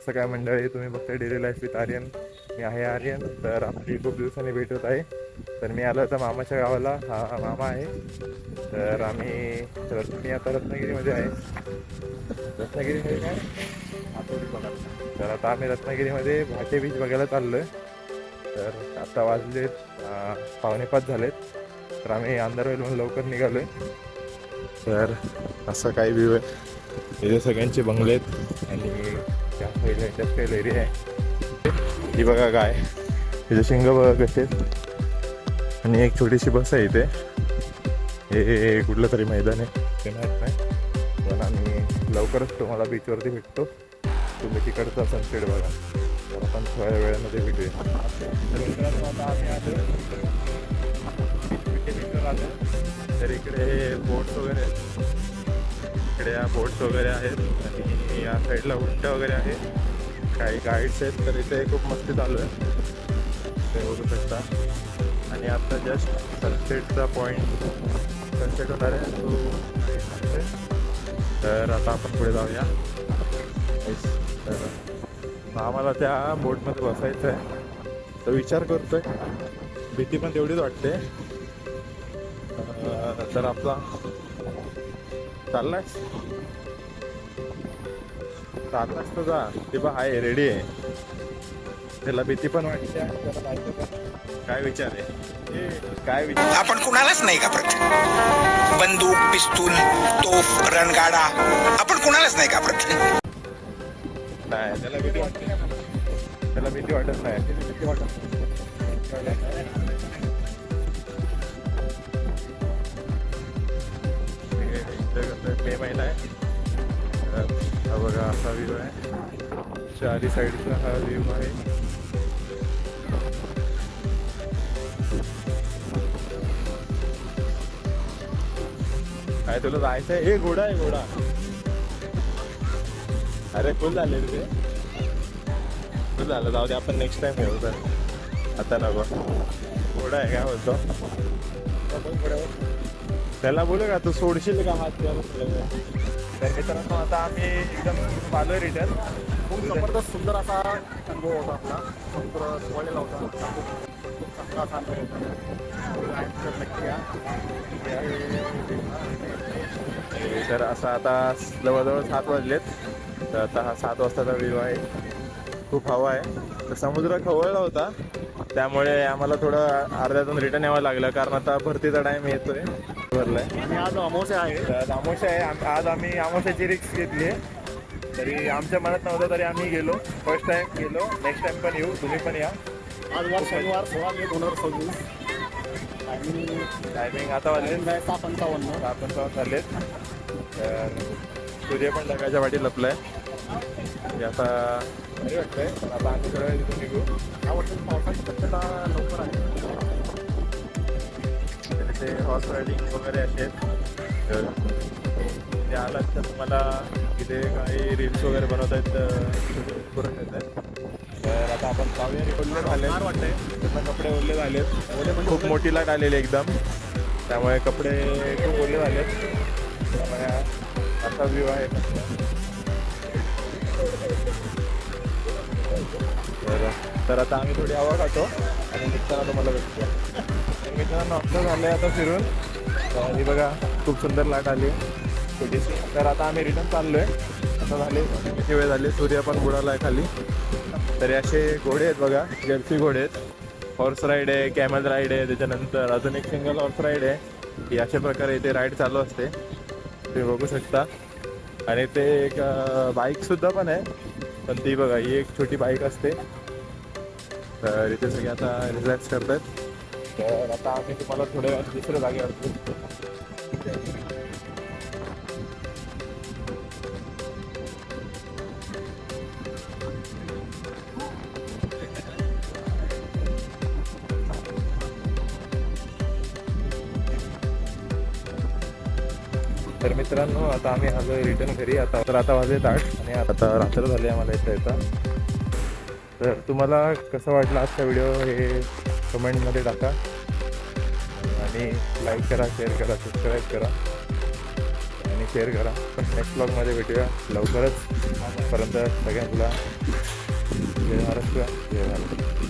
कसं काय मंडळी, तुम्ही बघताय डेली लाईफ विथ आर्यन. मी आहे आर्यन. तर आपली खूप दिवसांनी भेट होत आहे. तर मी आलो होता मामाच्या गावाला. हा मामा आहे. तर मी आता रत्नागिरीमध्ये आहे. रत्नागिरीमध्ये काय तर आता आम्ही रत्नागिरीमध्ये भाटे बीच बघायला चाललो आहे. तर आता वाजले 4:45 झालेत. तर आम्ही अंधारवेल म्हणून लवकर निघालो आहे. तर असं काही व्ह्यू आहे. इथे सगळ्यांचे बंगले आहेत आणि त्या पहिल्या इंडस्ट्रियल एरिया आहे. ही बघा गाय, तिचे शिंग बघा कसे आहेत. आणि एक छोटीशी बस आहे इथे. हे कुठलं तरी मैदान आहे ते माहीत नाही, पण आम्ही लवकरच तुम्हाला बीचवरती भेटतो. तुम्ही तिकडचा सनसेट बघा. तर आपण थोड्या वेळामध्ये भेटूया. तर मित्रांनो आता आम्ही आलो. तर इकडे बोट्स वगैरे आहेत. इकडे या बोट्स वगैरे आहेत आणि या साईडला उंट वगैरे आहेत. काही गाईड्स आहेत. तर इथे खूप मस्ती चालू आहे, ते बघू शकता. आणि आता जस्ट सनसेटचा पॉईंट सनसेट होणार आहे तो. तर आता आपण पुढे जाऊया. तर आम्हाला त्या बोटमध्ये बसायचं आहे. तर विचार करतोय, भीती पण तेवढीच वाटते. तर आपला चाललाच तर जा. ते बा आहे, रेडी आहे. त्याला भीती पण वाटते आणि त्याला माहिती पण. काय विचार आहे, काय विचार. आपण कुणालाच नाही घाबरत. बंदूक, पिस्तूल, तोफ, रणगाडा, आपण कुणालाच नाही घाबरत. नाही, त्याला भीती वाटते. त्याला भीती वाटत नाही. भीती वाटत मे महिना आहे. हा बघा असा व्ह्यू आहे. चारी साईडचा हा व्ह्यू आहे. काय तुला जायचं आहे? हे घोडा आहे, घोडा. अरे फुल झाले रे, फुल झालं. जाऊ दे, आपण नेक्स्ट टाइम येऊ. तर आता नको. घोडा आहे, काय बोलतो त्याला. बोलू का तू सोडशील का हात? तर मित्रांनो आता आम्ही एकदम आलोय रिटर्न. खूप जबरदस्त सुंदर असा अनुभव होता आपला. समुद्र सुवळलेला होता. खूप चांगला असा अनुभव होता. नक्की या. तर असं आता जवळजवळ 7 वाजलेत. तर आता हा 7 वाजताचा व्ह्यू आहे. खूप हवा आहे. तर समुद्र खवळला होता, त्यामुळे आम्हाला थोडं अर्ध्यातून रिटर्न यावं लागलं, कारण आता भरतीचा टाईम येतोय, भरलाय. आणि आज अमावस्या आहे. तर अमावस्या आहे. आज आम्ही अमावस्याची रिस्क घेतली आहे. तरी आमच्या मनात नव्हतं, तरी आम्ही गेलो. फर्स्ट टाइम गेलो. नेक्स्ट टाइम पण येऊ. तुम्ही पण या. आज वार शनिवार 16 मे 2026. टायमिंग आता वाजले 6:55. 6:55 झालेत. तर सूर्य पण ढगाच्या वाटी लपलाय. म्हणजे आता बरी वाटतंय. आता आम्ही थोड्या वेळ तिथून निघू. यावर्षी पावसाची शक्यता लवकर आहे. तर ते हॉर्स रायडिंग वगैरे असे आहेत. तर ते आलात तर तुम्हाला इथे काही रील्स वगैरे बनवत आहेत, करून देत आहेत. तर आता आपण जाऊया. ओल्ले झाले वाटतंय. पूर्ण कपडे ओल्ले झालेत. खूप मोठी लाट आलेली एकदम, त्यामुळे कपडे खूप ओले झालेत. त्यामुळे असा व्ह्यू आहे. तर आता आम्ही थोडी हवा खातो आणि निघताना तुम्हाला भेटतो. तर मित्रांनो असं झालं आहे आता फिरून. आणि बघा खूप सुंदर लाट आली छोटीशी. तर आता आम्ही रिटर्न चाललो आहे. आता झाले किती वेळ झाले, सूर्य पण बुडाला आहे खाली. तरी असे घोडे आहेत बघा, जर्सी घोडे आहेत. हॉर्स राईड आहे, कॅमल राईड आहे, त्याच्यानंतर अजून एक सिंगल हॉर्स राईड आहे. ही अशा प्रकारे इथे राईड चालू असते, तुम्ही बघू शकता. आणि ते एक बाईकसुद्धा पण आहे, पण ती बघा ही एक छोटी बाईक असते. तर इथे सगळे आता रिलॅक्स करतात. तर आता आम्ही तुम्हाला थोड्या वेळात दुसऱ्या जागेवर भेटतो. तर मित्रांनो आता आम्ही आलो रिटर्न घरी. आता वाजले 8 आणि आता रात्र झाली आम्हाला येता. तर तुम्हाला कसं वाटलं आजचा व्हिडिओ हे कमेंटमध्ये टाका आणि लाईक करा, शेअर करा, सबस्क्राईब करा. आणि शेअर करा. नेक्स्ट ब्लॉगमध्ये भेटूया लवकरच. पर्यंत सगळ्यांना जय महाराष्ट्र, जय भारत.